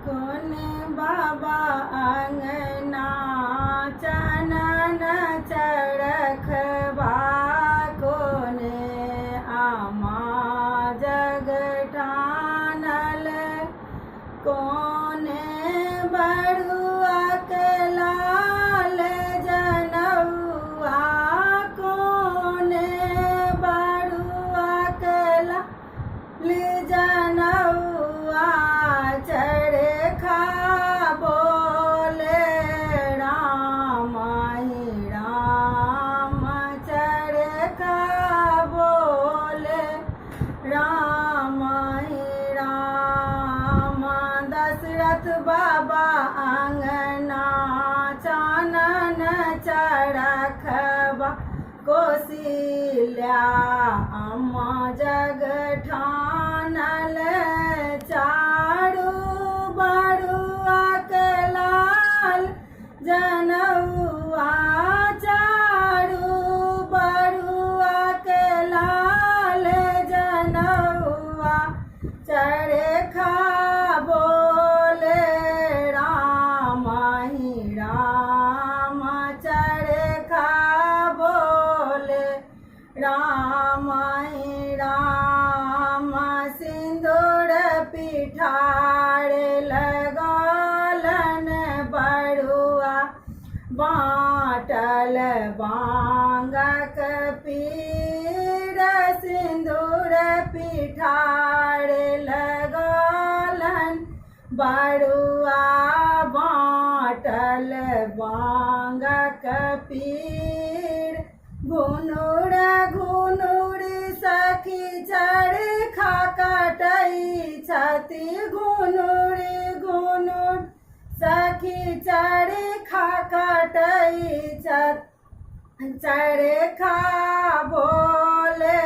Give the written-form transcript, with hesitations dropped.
कोने बाबा अंगना चनन चरखबा कोने आमा जग ठानल कोने बड़ुआ के लाल जनौआ कोने बड़ुआ के लाल जनौआ चरखा बोले राम ही राम चरखा बोले राम ही राम दशरथ बाबा अंगना चानन चरखबा कौशल्या अम्मा जग ठानल चारू बड़ुआ के लाल जनौआ चारू बड़ुआ के लाल जनौआ चरखा बोले राम ही राम चरखा बोले राम ही राम सिंदूर पिठारे लगलन बड़ुआ बाटल बांगक पीर सिंदूर पिठारे लगलन बड़ुआ बाटल बांगक पीर घुनुर घुनुर सखी चरखा कटई छति घुनुर घुनुर सखी चरखा कटई छत चरखा बोले